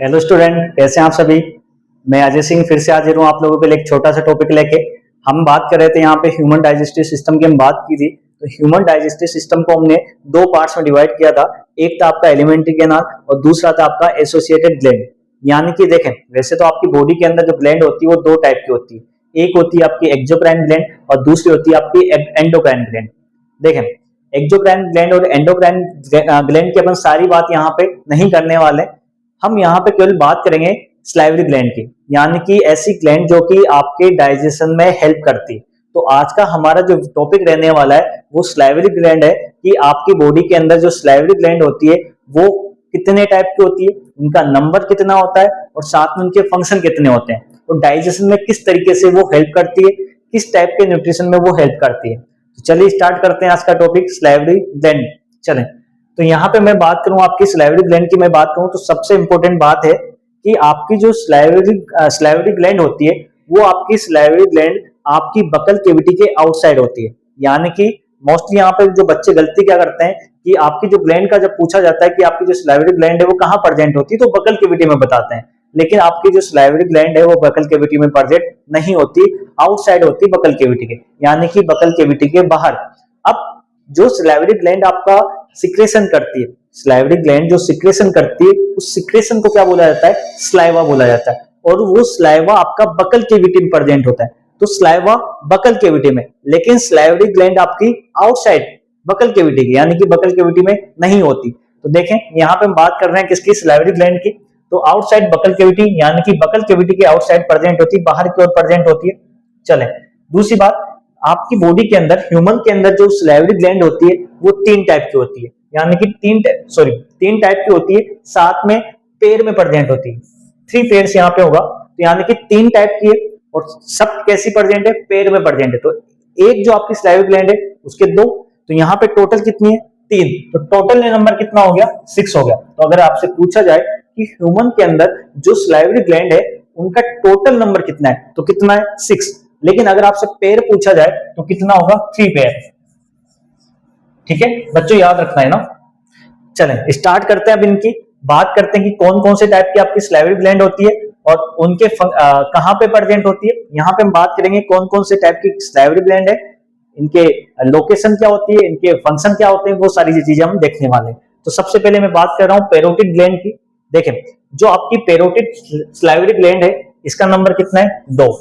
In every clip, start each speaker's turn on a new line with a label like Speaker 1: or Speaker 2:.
Speaker 1: Hello student, कैसे हैं आप सभी। मैं अजय सिंह फिर से हाजिर हूँ आप लोगों के लिए एक छोटा सा टॉपिक लेके। हम बात कर रहे थे यहाँ पे ह्यूमन डाइजेस्टिव सिस्टम की हम बात की थी। तो ह्यूमन डाइजेस्टिव सिस्टम को हमने दो पार्ट्स में डिवाइड किया था। एक था आपका एलिमेंट्री कैनाल और दूसरा था आपका एसोसिएटेड ग्लैंड। यानी कि देखें, वैसे तो आपकी बॉडी के अंदर जो ग्लैंड होती है वो दो टाइप की होती है। एक होती है आपकी एक्सोक्राइन ग्लैंड और दूसरी होती है आपकी एंडोक्राइन ग्लैंड। देखें, एक्सोक्राइन ग्लैंड और एंडोक्राइन ग्लैंड की अपन सारी बात यहाँ पे नहीं करने वाले। हम यहाँ पे केवल बात करेंगे स्लाइवरी ग्लैंड की, यानी कि ऐसी ग्लैंड जो कि आपके डाइजेशन में हेल्प करती है। तो आज का हमारा जो टॉपिक रहने वाला है वो स्लाइवरी ग्लैंड है कि आपकी बॉडी के अंदर जो स्लाइवरी ग्लैंड होती है वो कितने टाइप की होती है, उनका नंबर कितना होता है और साथ में उनके फंक्शन कितने होते हैं, और डाइजेशन में किस तरीके से वो हेल्प करती है, किस टाइप के न्यूट्रिशन में वो हेल्प करती है। तो चलिए स्टार्ट करते हैं आज का टॉपिक स्लाइवरी ग्लैंड। चलें, तो यहाँ पे मैं बात करूं आपकी स्लाइवरी ग्लैंड की मैं बात करूं तो सबसे इंपॉर्टेंट बात है कि आपकी जो स्लाइवरी ग्लैंड होती है वो आपकी स्लाइवरी ग्लैंड आपकी बकल केविटी के आउटसाइड होती है। यानी कि मोस्टली यहाँ पे जो बच्चे गलती क्या करते हैं कि आपकी जो ग्लैंड का जब पूछा जाता है कि आपकी जो स्लाइवरी ग्लैंड है वो कहाँ प्रेजेंट होती है तो बकल केविटी में बताते हैं, लेकिन आपकी जो स्लाइवरी ग्लैंड है वो बकल केविटी में प्रेजेंट नहीं होती, आउटसाइड होती है बकल केविटी के, यानी कि बकल केविटी के बाहर। अब जो स्लाइवरी ग्लैंड आपका सिक्रेशन करती है, स्लाइवरी ग्लैंड जो सिक्रेशन करती है उस सिक्रेशन को क्या बोला जाता है, स्लाइवा बोला जाता है। और वो स्लाइवा आपका बकल केविटी में प्रेजेंट होता है। तो स्लाइवा बकल केविटी में, लेकिन स्लाइवरी ग्लैंड आपकी आउटसाइड बकल केविटी की, यानी कि बकल केविटी में नहीं होती। तो देखें यहाँ पे हम बात कर रहे हैं किसकी, स्लाइवरी ग्लैंड की। तो आउटसाइड बकल केविटी, यानी कि बकल केविटी के आउटसाइड प्रेजेंट होती है, बाहर की ओर प्रेजेंट होती है। चले, दूसरी बात, आपकी बॉडी के अंदर, ह्यूमन के अंदर जो स्लाइवरी ग्लैंड होती है वो तीन टाइप की होती है, यानी कि तीन टाइप की होती है, साथ में पेड़ में प्रेजेंट होती है। थ्री पेयर्स यहाँ पे होगा, तो यानी कि तीन टाइप की है और सब कैसी प्रेजेंट है, पेड़ में प्रेजेंट है। तो एक जो आपकी स्लाइवरी ग्लैंड है उसके दो, तो यहाँ पे टोटल कितनी है, तीन। तो टोटल नंबर कितना हो गया, 6 हो गया। तो अगर आपसे पूछा जाए कि ह्यूमन के अंदर जो स्लाइवरी ग्लैंड है उनका टोटल नंबर कितना है, तो कितना है, 6। लेकिन अगर आपसे पेयर पूछा जाए तो कितना होगा, 3 पेयर। ठीक है बच्चों, याद रखना है ना। चलें स्टार्ट करते हैं, अब इनकी बात करते हैं कि कौन कौन से टाइप की आपकी स्लाइवरी ग्लैंड होती है और उनके कहां पे प्रेजेंट होती है। यहाँ पे हम बात करेंगे कौन कौन से टाइप की स्लाइवरी ग्लैंड है, इनके लोकेशन क्या होती है, इनके फंक्शन क्या होते हैं, वो सारी चीजें हम देखने वाले हैं। तो सबसे पहले मैं बात कर रहा हूँ पेरोटिड ग्लैंड की। देखें, जो आपकी पेरोटिड स्लाइवरी ग्लैंड है इसका नंबर कितना है, 2।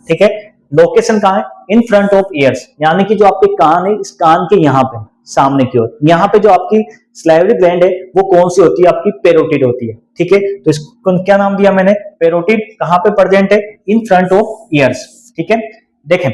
Speaker 1: ठीक है, लोकेशन कहाँ है, इन फ्रंट ऑफ ईयर्स, यानी कि जो आपके कान है इस कान के यहाँ पे सामने की ओर, यहाँ पे जो आपकी स्लाइवरी ग्लैंड है वो कौन सी होती है, आपकी पेरोटिड होती है। ठीक है, तो इसको क्या नाम दिया मैंने, पेरोटिड। कहाँ पे प्रेजेंट है, इन फ्रंट ऑफ ईयर्स। ठीक है, देखें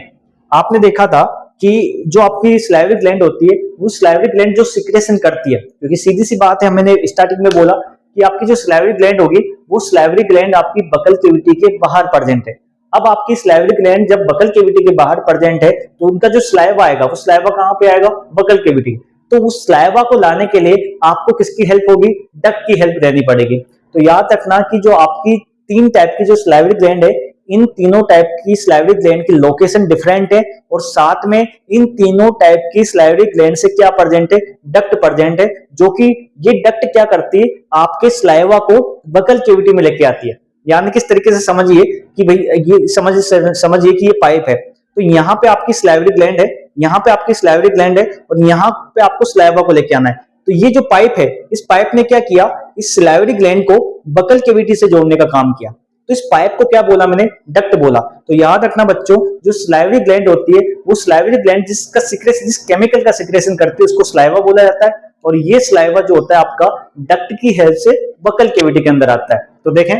Speaker 1: आपने देखा था कि जो आपकी स्लाइवरी ग्लैंड होती है वो स्लाइवरी ग्लैंड जो सिक्रेशन करती है, क्योंकि सीधी सी बात है, मैंने स्टार्टिंग में बोला कि आपकी जो स्लाइवरी ग्लैंड होगी वो स्लाइवरी ग्लैंड आपकी बकल केविटी के बाहर प्रेजेंट है। अब आपकी स्लाइवरी ग्लैंड जब बकल केविटी के बाहर प्रेजेंट है तो उनका जो स्लाइवा आएगा वो स्लाइवा कहाँ पे आएगा, बकल केविटी। तो उस स्लाइवा को लाने के लिए आपको किसकी हेल्प होगी, डक्ट की हेल्प लेनी पड़ेगी। तो याद रखना कि जो आपकी तीन टाइप की जो स्लाइवरी ग्लैंड है, इन तीनों टाइप की स्लाइवरी ग्लैंड की लोकेशन डिफरेंट है और साथ में इन तीनों टाइप की स्लाइवरी ग्लैंड से क्या प्रेजेंट है, डक्ट प्रेजेंट है, जो कि ये डक्ट क्या करती है, आपके स्लाइवा को बकल केविटी में लेके आती है। यानी किस तरीके से समझिए कि भाई ये समझिए कि ये पाइप है, तो यहाँ पे आपकी स्लाइवरी ग्लैंड है, यहाँ पे आपकी स्लाइवरी ग्लैंड है और यहाँ पे आपको स्लाइवा को लेके आना है। तो ये जो पाइप है, इस पाइप ने क्या किया, इस स्लाइवरी ग्लैंड को बकल केविटी से जोड़ने का काम किया। तो इस पाइप को क्या बोला मैंने, डक्ट बोला। तो याद रखना बच्चों, जो स्लाइवरी ग्लैंड होती है वो स्लाइवरी ग्लैंड जिस केमिकल का सिक्रेशन करती है उसको स्लाइवा बोला जाता है, और ये स्लाइवा जो होता है आपका डक्ट की हेल्प से बकल केविटी के अंदर आता है। तो देखें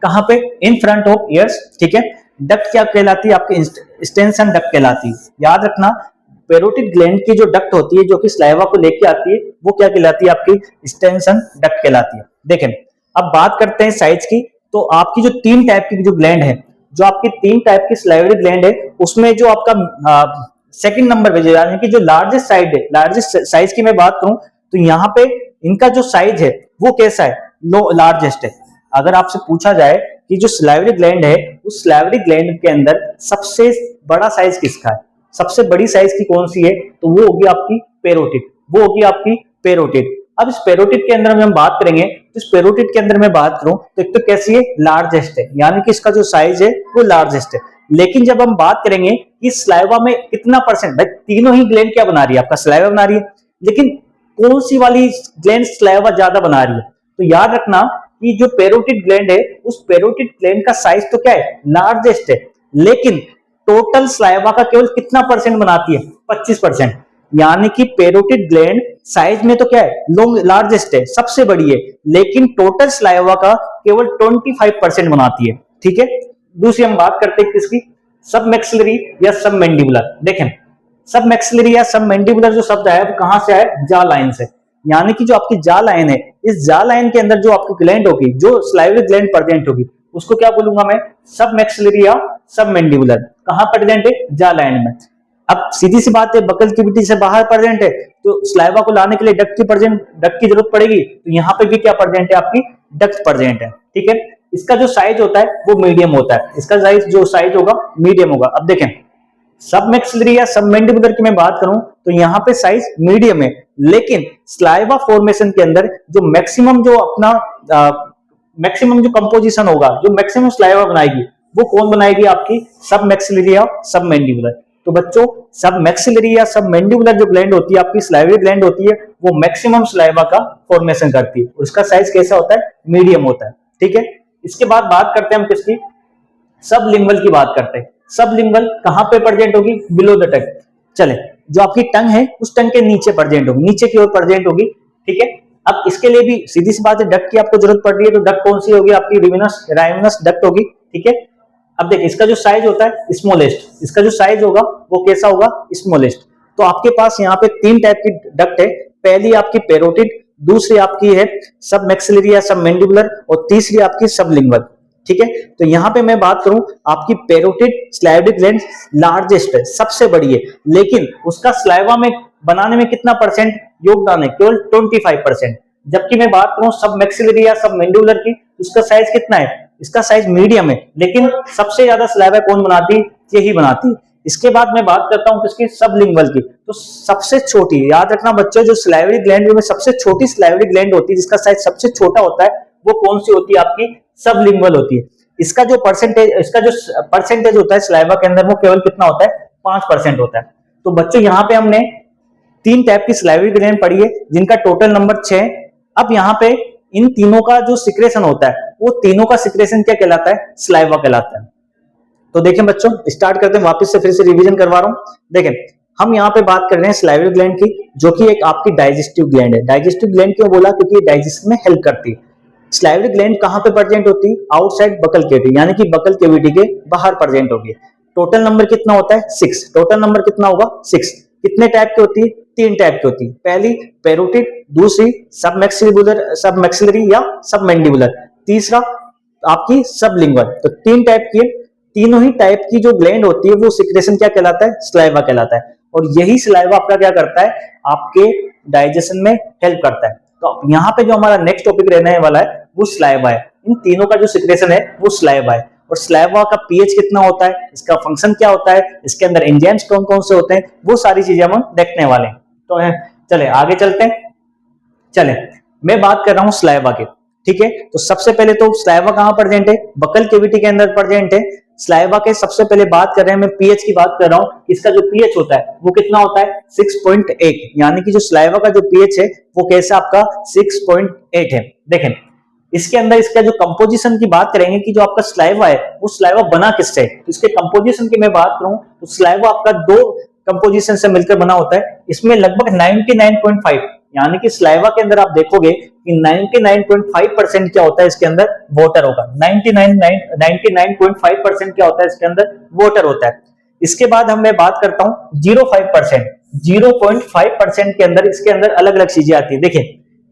Speaker 1: कहां पे, इन फ्रंट ऑफ ईयर्स। ठीक है, डक्ट क्या कहलाती है, आपकी एक्सटेंशन डक्ट कहलाती है। याद रखना, पेरोटिड ग्लैंड की जो डक्ट होती है जो कि स्लाइवा को लेके आती है वो क्या कहलाती है, आपकी एक्सटेंशन डक्ट कहलाती है। देखें अब बात करते हैं साइज की। तो आपकी जो तीन टाइप की जो ग्लैंड है, जो आपकी तीन टाइप की स्लाइवरी ग्लैंड है उसमें जो आपका सेकंड नंबर पे, यानी कि जो लार्जेस्ट साइड है, लार्जेस्ट साइज की मैं बात करूं तो यहाँ पे इनका जो साइज है वो कैसा है, लार्जेस्ट है। अगर आपसे पूछा जाए कि जो स्लाइवरी ग्लैंड है उस स्लाइवरी ग्लैंड के अंदर सबसे बड़ा साइज किसका है, सबसे बड़ी साइज की कौन सी है, तो वो होगी आपकी पेरोटिड, वो होगी आपकी पेरोटिड। अब इस पेरोटिड के अंदर हम बात करेंगे तो इस पेरोटिड के अंदर मैं बात करूं तो एक तो कैसी है, लार्जेस्ट है, यानी कि इसका जो साइज है वो लार्जेस्ट है। लेकिन जब हम बात करेंगे कि स्लाइवा में कितना परसेंट, भाई तीनों ही ग्लैंड क्या बना रही है, आपका स्लाइवा बना रही है, लेकिन कौन सी वाली ग्लैंड स्लाइवा ज्यादा बना रही है, तो याद रखना कि जो पेरोटिड ग्लैंड है उस पेरोटिड ग्लैंड का साइज तो क्या है, लार्जेस्ट है, लेकिन टोटल स्लाइवा का केवल कितना परसेंट बनाती है, 25%। यानी कि पेरोटिड ग्लैंड साइज में तो क्या है, लार्जेस्ट है, सबसे बड़ी है, लेकिन टोटल स्लाइवा का केवल 25% बनाती है। ठीक है, दूसरी हम बात करते हैं किसकी, सब मैक्सिलरी या सब मैंडिबुलर। देखें, सब मैक्सिलरी या सब मैंडिबुलर जो शब्द है वो कहां से आया, जा लाइन से। यानी कि जो आपकी जा लाइन है, इस जा लाइन के अंदर जो आपकी ग्लैंड होगी, जो स्लाइवरी ग्लैंड प्रेजेंट होगी, उसको क्या बोलूंगा मैं, सब मैक्सिलरी या सब मैंडिबुलर। कहां प्रेजेंट है, जा लाइन में। अब सीधी सी बात है, बकल कैविटी से बाहर प्रेजेंट है, तो स्लाइवा को लाने के लिए डक्ट की जरूरत पड़ेगी, तो यहाँ पे भी क्या प्रेजेंट है, आपकी डक्ट प्रेजेंट है। ठीक है, इसका जो साइज होता है वो मीडियम होता है, इसका जो साइज होगा मीडियम होगा। अब देखें, सब मैक्सिलरी या सब मैंडिबुलर की मैं बात करूं तो यहाँ पे साइज मीडियम है, लेकिन स्लाइवा फॉर्मेशन के अंदर जो मैक्सिमम जो कंपोजिशन होगा, जो मैक्सिमम स्लाइवा बनाएगी, वो कौन बनाएगी, आपकी सब मैक्सिलरी या सब मैंडिबुलर। तो बच्चों, सब मैक्सिलरी या सब मैंडिबुलर जो ग्लैंड होती है, आपकी स्लाइवरी ग्लैंड होती है, वो मैक्सिमम स्लाइवा का फॉर्मेशन करती है, उसका साइज कैसा होता है, मीडियम होता है। ठीक है, इसके बाद बात करते हैं हम किसकी, सब लिंगुअल की बात करते हैं। सब लिंगुअल कहां पे प्रेजेंट होगी, बिलो द टंग। चले, जो आपकी टंग है उस टंग के नीचे प्रेजेंट होगी, नीचे की ओर प्रेजेंट होगी। ठीक है, अब इसके लिए भी सीधी सी बात है, डक्ट की आपको जरूरत पड़ रही है, तो डक्ट कौन सी होगी, आपकी राइमिनस डक्ट होगी। ठीक है, अब देखिए, इसका जो साइज होता है स्मॉलेस्ट, इसका जो साइज होगा वो कैसा होगा, स्मॉलेस्ट। तो आपके पास यहाँ पे 3 टाइप की डक्ट है, पहली आपकी पेरोटिड, दूसरी आपकी है सब मैक्सिलरी या सब मैंडिबुलर, और तीसरी आपकी सब लिंगुअल। ठीक है, तो यहाँ पे मैं बात करूं, आपकी पेरोटिड स्लाइवरी ग्लैंड लार्जेस्ट है, सबसे बड़ी है, लेकिन उसका स्लाइवा में बनाने में कितना परसेंट योगदान है, केवल 25%। जबकि मैं बात करूं सब मैक्सिलरी या सब मैंडिबुलर की, उसका साइज कितना है, इसका साइज मीडियम है, लेकिन सबसे ज्यादा स्लाइवा कौन बनाती है, यही बनाती है। इसके बाद मैं बात करता हूं किसकी, सब लिंगुअल की। तो सबसे छोटी, याद रखना बच्चों, जो स्लाइवरी ग्लैंड में सबसे छोटी स्लाइवरी ग्लैंड होती है, जिसका साइज सबसे छोटा होता है, वो कौन सी होती है, आपकी सब लिंगुअल होती है। इसका जो परसेंटेज होता है स्लाइवा के अंदर, वो केवल कितना होता है, 5% होता है। तो बच्चों, यहाँ पे हमने 3 टाइप की स्लाइवरी ग्लैंड पढ़ी है, जिनका टोटल नंबर 6। अब यहाँ पे इन तीनों का जो सिक्रेशन होता है, वो तीनों का सिक्रेशन क्या कहलाता है, स्लाइवा कहलाता है। तो देखें बच्चों, स्टार्ट करते हैं, वापस से फिर से रिवीजन करवा रहा हूं। देखें, हम यहाँ पे बात कर रहे हैं स्लाइवरी ग्लैंड की, जो कि एक आपकी डाइजेस्टिव ग्लैंड है। डाइजेस्टिव ग्लैंड क्यों बोला, क्योंकि ये डाइजेशन में हेल्प करती है। स्लाइवरी ग्लैंड कहां पे प्रेजेंट होती है, आउटसाइड बकल कैविटी, यानी कि बकल कैविटी के बाहर प्रेजेंट होगी। टोटल नंबर कितना होता है, 6। टोटल नंबर कितना होगा, 6। कितने टाइप की होती है, 3 टाइप की होती है। पहली पेरोटिड, दूसरी सब मैक्सिलरी या सब मैंडिबुलर, तीसरा आपकी सब लिंगुअल। तो 3 टाइप की है। तीनों ही टाइप की जो ग्लैंड होती है, वो सिक्रेशन क्या कहलाता है, स्लाइवा कहलाता है। और यही स्लाइवा आपका क्या करता है, आपके डाइजेशन में हेल्प करता है। तो यहाँ पे जो हमारा नेक्स्ट टॉपिक रहने वाला है, वो स्लाइवा है। इन तीनों का जो सिक्रेशन है वो स्लाइवा है। और स्लाइवा का पीएच कितना होता है, इसका फंक्शन क्या होता है, इसके अंदर एंजाइम्स कौन कौन से होते हैं, वो सारी चीजें हम देखने वाले हैं। तो चले आगे चलते हैं। चले, मैं बात कर रहा हूं स्लाइवा की। ठीक है, तो सबसे पहले तो स्लाइवा कहां प्रेजेंट है, बकल कैविटी के अंदर प्रेजेंट है। स्लाइवा के सबसे पहले बात कर रहे हैं, मैं पीएच की बात कर रहा हूं। इसका जो पीएच होता है वो कितना होता है, 6.8। यानी कि जो स्लाइवा का जो पीएच है वो कैसा आपका 6.8 है। देखें, इसके अंदर इसका जो कंपोजिशन की बात करेंगे कि जो आपका स्लाइवा है वो स्लाइवा बना किससे है, तो इसके कंपोजिशन की मैं बात करूं तो स्लाइवा आपका 2 कंपोजिशन से मिलकर बना होता है। इसमें लगभग 99.5, यानी कि स्लाइवा के अंदर आप देखोगे कि 99.5% क्या होता है, इसके अंदर वाटर होगा। 99.5% क्या होता है, इसके अंदर वाटर होता है। इसके बाद हम मैं बात करता हूं 0.5% के अंदर, इसके अंदर अलग अलग चीजें आती है। देखिए,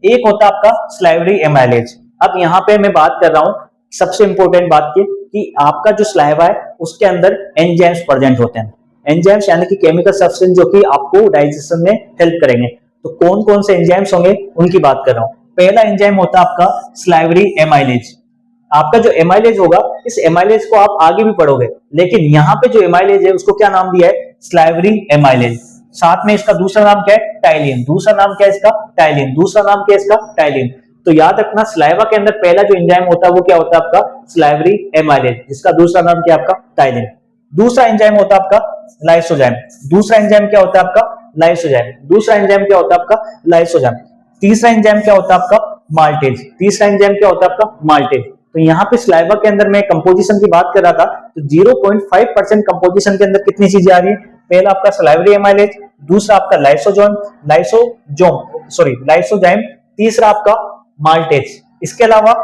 Speaker 1: एक होता है आपका स्लाइवरी एमाइलेज। अब यहाँ पे मैं बात कर रहा हूं सबसे इंपॉर्टेंट बात की कि आपका जो स्लाइवा है उसके अंदर एंजाइम्स प्रेजेंट होते हैं। एंजाइम्स यानी कि केमिकल सब्सटेंस जो कि आपको डाइजेशन में हेल्प करेंगे। तो कौन कौन से एंजाइम्स होंगे उनकी बात कर रहा हूं। पहला एंजाइम होता है आपका स्लाइवरी एमाइलेज। आपका जो एमाइलेज होगा, इस एमाइलेज को आप आगे भी पढ़ोगे, लेकिन यहाँ पे जो एमाइलेज है उसको क्या नाम दिया है, स्लाइवरी एमाइलेज। साथ में इसका दूसरा नाम क्या है, टाइलिन। दूसरा नाम क्या है इसका, टाइलिन। दूसरा नाम क्या है इसका, टाइलिन। तो याद रखना स्लाइवा के अंदर पहला जो एंजाइम होता है वो क्या होता है आपका स्लाइवरी एमाइलेज, जिसका दूसरा नाम क्या आपका टाइलिन। दूसरा एंजाइम होता है आपका लाइसोजाइम। दूसरा एंजाइम क्या होता है आपका लाइसोजाइम। दूसरा एंजाइम क्या होता है आपका लाइसोजाइम। तीसरा एंजाइम क्या होता है आपका माल्टेज। तीसरा एंजाइम क्या होता है आपका माल्टेज। तो यहाँ पे स्लाइवा के अंदर मैं कंपोजिशन की बात कर रहा था, तो 0.5% कंपोजिशन के अंदर कितनी चीजें आ रही है, पहला आपका स्लाइवरी एमाइलेज, दूसरा आपका लाइसोजाइम, तीसरा आपका माल्टेज। इसके अलावा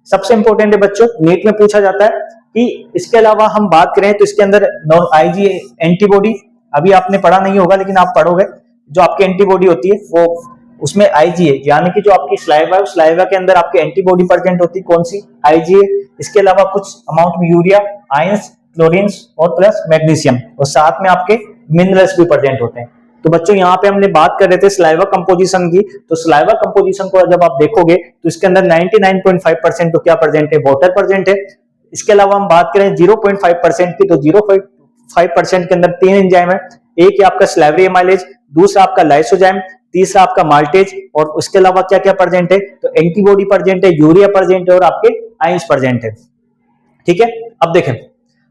Speaker 1: सबसे इंपॉर्टेंट है बच्चों, नीट में पूछा जाता है कि इसके अलावा हम बात करें तो इसके अंदर आईजी एंटीबॉडी, अभी आपने पढ़ा नहीं होगा लेकिन आप पढ़ोगे, जो आपकी एंटीबॉडी होती है वो उसमें आईजी है, यानी कि जो आपकी स्लाइवा है स्लाइवा के अंदर आपकी एंटीबॉडी प्रेजेंट होती है, कौन सी, आईजी है। इसके अलावा कुछ अमाउंट में यूरिया, आयंस, क्लोरीन्स और प्लस मैग्नीशियम, और साथ में आपके मिनरल्स भी प्रेजेंट होते हैं। तो बच्चों यहाँ पे हमने बात कर रहे थे स्लाइवा कंपोजिशन की, तो स्लाइवा कंपोजिशन को जब आप देखोगे तो इसके अंदर 99.5% तो क्या प्रेजेंट है, वाटर प्रेजेंट है। इसके अलावा हम बात करें 0.5% की, तो 0.5% के अंदर तीन एंजाइम है, एक है आपका स्लाइवरी एमाइलेज, दूसरा आपका लाइसोजाइम, तीसरा आपका माल्टेज, और उसके अलावा क्या क्या प्रेजेंट है, तो एंटीबॉडी प्रेजेंट है, यूरिया प्रेजेंट है और आपके आयंस प्रेजेंट है। ठीक है, अब देखें,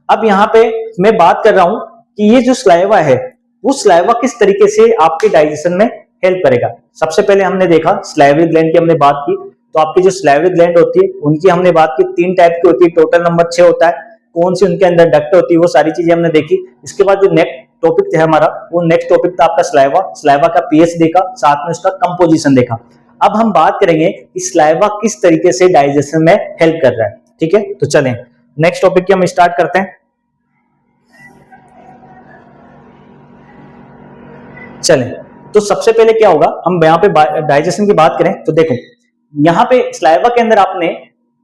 Speaker 1: अब यहाँ पे मैं बात कर रहा हूं कि ये जो स्लाइवा है वो स्लाइवा किस तरीके से आपके डाइजेशन में हेल्प करेगा। सबसे पहले हमने देखा स्लाइवरी ग्लैंड की हमने बात की, तो आपकी जो स्लाइवरी ग्लैंड होती है उनकी हमने बात की, 3 टाइप की होती है, टोटल नंबर 6 होता है, कौन सी उनके अंदर डक्ट होती है वो सारी चीजें हमने देखी। इसके बाद जो नेक्स्ट टॉपिक है हमारा, वो नेक्स्ट टॉपिक था आपका स्लाइवा, स्लाइवा का पीएच देखा, साथ में उसका कंपोजिशन देखा। अब हम बात करेंगे कि स्लाइवा किस तरीके से डाइजेशन में हेल्प कर रहा है। ठीक है, तो चलें नेक्स्ट टॉपिक की हम स्टार्ट करते हैं। चलें, तो सबसे पहले क्या होगा, हम यहाँ पे डाइजेशन की बात करें तो देखो यहाँ पे स्लाइवा के अंदर आपने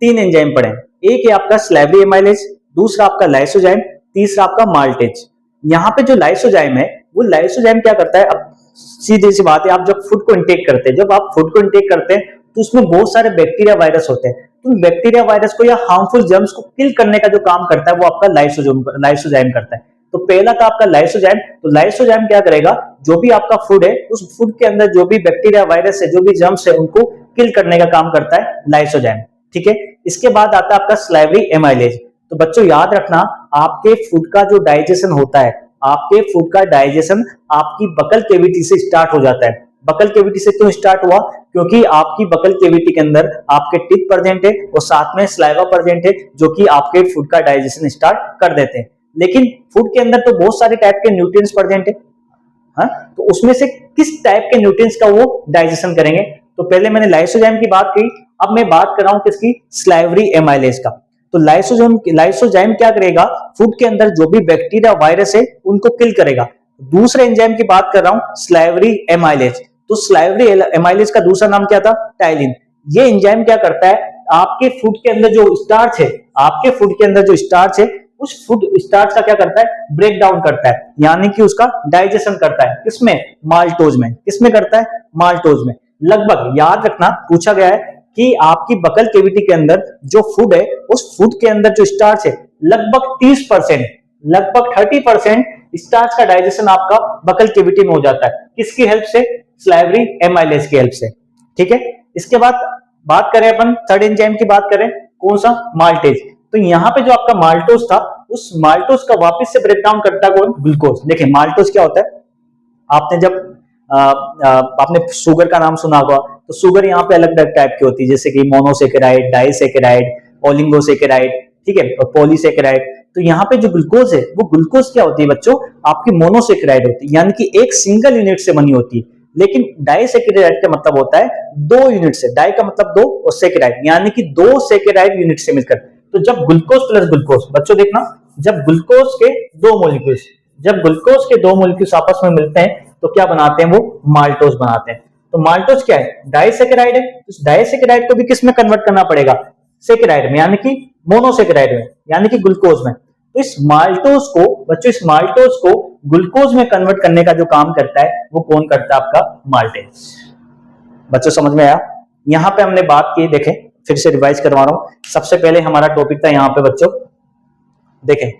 Speaker 1: 3 एंजाइम पढ़े, एक है आपका स्लाइवरी एमाइलेज, दूसरा आपका लाइसोजाइम, तीसरा आपका माल्टेज। यहाँ पे जो लाइसोजाइम है वो लाइसोजाइम क्या करता है, अब सीधी सी बात है, आप जब फूड को इंटेक करते हैं, जब आप फूड को इंटेक करते हैं तो उसमें बहुत सारे बैक्टीरिया वायरस होते हैं, तो बैक्टीरिया वायरस को या हार्मफुल जर्म्स को किल करने का जो काम करता है वो आपका लाइसोजाइम करता है। तो पहला था आपका लाइसोजाइम, तो लाइसोजाइम क्या करेगा, जो भी आपका फूड है उस फूड के अंदर जो भी बैक्टीरिया वायरस है, जो भी जर्म्स है, उनको किल करने का काम करता है लाइसोजाइम। ठीक है, इसके बाद आता है आपका स्लाइवरी एमाइलेज। तो बच्चों याद रखना, आपके फूड का जो डाइजेशन होता है, आपके फूड का डाइजेशन आपकी बकल कैविटी से स्टार्ट हो जाता है। बकल कैविटी से क्यों स्टार्ट हुआ, क्योंकि आपकी बकल कैविटी के अंदर आपके टीथ प्रेजेंट है और साथ में स्लाइवा प्रेजेंट है, जो कि आपके फूड का डाइजेशन स्टार्ट कर देते हैं। लेकिन फूड के अंदर तो बहुत सारे टाइप के न्यूट्रिएंट्स प्रेजेंट है, हाँ, तो उसमें से किस टाइप के न्यूट्रिएंट्स का वो डाइजेशन करेंगे। तो पहले मैंने लाइसोजाइम की बात की, अब मैं बात कर रहा हूं किसकी, स्लाइवरी एमाइलेज का। तो लाइसोजाइम क्या करेगा, फूड के अंदर जो भी बैक्टीरिया वायरस है उनको किल करेगा। दूसरे एंजाइम की बात कर रहा हूं स्लाइवरी एमाइलेज, तो स्लाइवरी एमाइलेज का दूसरा नाम क्या था, टाइलिन। ये एंजाइम क्या करता है, आपके फूड के अंदर जो स्टार्च है, आपके फूड के अंदर जो स्टार्च है, उस फूड स्टार्च का क्या करता है, ब्रेक डाउन करता है, यानी कि उसका डाइजेशन करता है, किसमें, माल्टोज में। किसमें करता है, माल्टोज में। लगभग याद रखना, पूछा गया है कि आपकी बकल कैविटी के अंदर जो फूड है, उस फूड के अंदर जो स्टार्च है, लगभग 30%, लगभग 30% स्टार्च का डाइजेशन आपका बकल कैविटी में हो जाता है, किसकी हेल्प से, स्लाइवरी एमाइलेज की हेल्प से। ठीक है, इसके बाद बात करें अपन थर्ड एंजाइम की बात करें, कौन सा, माल्टेज। तो यहाँ पे जो आपका माल्टोज था, उस माल्टोज का वापस से ब्रेक डाउन करता है कौन, ग्लूकोज। देखिए माल्टोज क्या होता है, आपने जब आपने शुगर का नाम सुना होगा, तो शुगर यहाँ पे अलग अलग टाइप की होती है, जैसे कि मोनोसेकेराइड, डाइसेकेराइड, ओलिगोसेकेराइड, ठीक है, और पॉलीसेकेराइड। तो यहाँ पे जो ग्लूकोज है, वो ग्लूकोज क्या होती है बच्चों, आपकी मोनोसेकेराइड होती है, यानी कि एक सिंगल यूनिट से बनी होती है। लेकिन डाइसेकेराइड का मतलब होता है 2 यूनिट से, डाई का मतलब 2 और सेकेराइड यानी कि 2 सेकेराइड यूनिट से मिलकर। तो जब ग्लूकोज प्लस ग्लूकोज, बच्चों देखना, जब ग्लूकोज के 2 मॉलिक्यूल्स, जब ग्लूकोज के 2 मॉलिक्यूल्स आपस में मिलते हैं तो क्या बनाते हैं, वो माल्टोज बनाते हैं। तो माल्टोज क्या है, डाइसेकेराइड है, उस डाइसेकेराइड को भी किस में कन्वर्ट करना पड़ेगा, सेकेराइड में, यानी कि मोनोसेकेराइड में, यानी कि ग्लूकोज में। तो इस माल्टोज को बच्चों, इस माल्टोज को ग्लूकोज में कन्वर्ट करने का जो काम करता है वो कौन करता है, आपका माल्टेज। बच्चों समझ में आया, यहां पे हमने बात की, देखें फिर से रिवाइज करवा रहा हूं। सबसे पहले हमारा टॉपिक था यहाँ पे बच्चों, देखें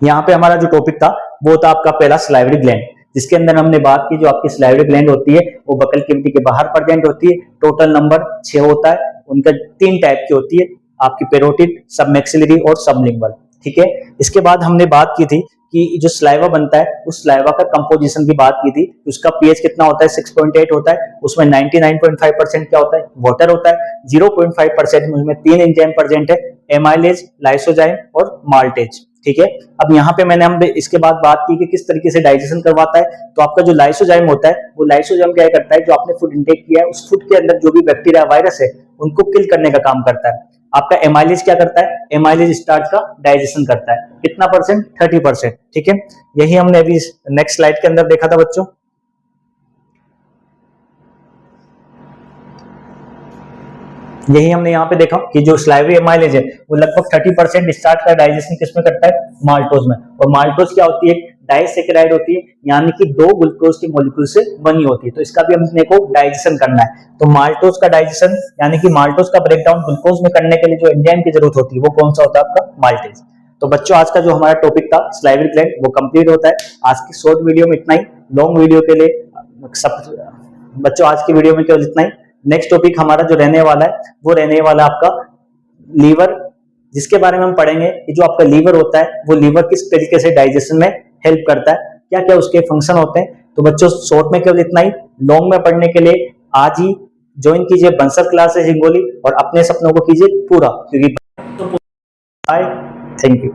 Speaker 1: यहाँ पे हमारा जो टॉपिक था वो था आपका पहला स्लाइवरी ग्लैंड। जिसके अंदर हमने बात की जो आपकी सलाइवरी ग्लैंड होती है वो बकल केविटी के बाहर प्रेजेंट होती है। टोटल नंबर 6 होता है। उनका 3 टाइप की होती है, आपकी पेरोटिड, सबमैक्सिलरी और सबलिंगुअल। ठीक है, इसके बाद हमने बात की थी कि जो सलाइवा बनता है उस सलाइवा का कंपोजिशन की बात की थी। उसका पीएच कितना होता है, 6.8 होता है। उसमें 99.5% क्या होता है, वाटर होता है। 0.5% उसमें 3 एंजाइम प्रेजेंट है, एमाइलेज, लाइसोजाइम और माल्टेज। ठीक है, अब यहाँ पे मैंने हम इसके बाद बात की कि किस तरीके से डाइजेशन करवाता है। तो आपका जो लाइसोजाइम होता है वो लाइसोजाइम क्या करता है, जो आपने फूड इंटेक किया है उस फूड के अंदर जो भी बैक्टीरिया वायरस है उनको किल करने का काम करता है। आपका एमाइलेज क्या करता है, एमाइलेज स्टार्च का डाइजेशन करता है। कितना परसेंट, 30%। ठीक है, यही हमने अभी नेक्स्ट स्लाइड के अंदर देखा था बच्चों। यही हमने यहाँ पे देखा कि जो स्लाइवरी एमाइलेज है वो लगभग 30% स्टार्च का डाइजेशन किसमें करता है, माल्टोज में। और माल्टोज क्या होती है, डाइसैकेराइड होती है, यानी कि 2 ग्लूकोज के मॉलिक्यूल से बनी होती है। तो इसका भी हमने को डाइजेशन करना है। तो माल्टोज का डाइजेशन यानी कि माल्टोज का ब्रेकडाउन ग्लूकोज में करने के लिए जो एंजाइम की जरूरत होती है वो कौन सा होता है, आपका माल्टेज। तो बच्चों आज का जो हमारा टॉपिक था सलाइवरी ग्लैंड वो कंप्लीट होता है। आज की शॉर्ट वीडियो में इतना ही। लॉन्ग वीडियो के लिए सब बच्चों आज की वीडियो में केवल इतना ही। नेक्स्ट टॉपिक हमारा जो रहने वाला है वो रहने वाला आपका लीवर, जिसके बारे में हम पढ़ेंगे कि जो आपका लीवर होता है वो लीवर किस तरीके से डाइजेशन में हेल्प करता है, क्या क्या उसके फंक्शन होते हैं। तो बच्चों शॉर्ट में केवल इतना ही। लॉन्ग में पढ़ने के लिए आज ही ज्वाइन कीजिए बंसल क्लासेस हिंगोली और अपने सपनों को कीजिए पूरा, क्योंकि बाय, थैंक यू।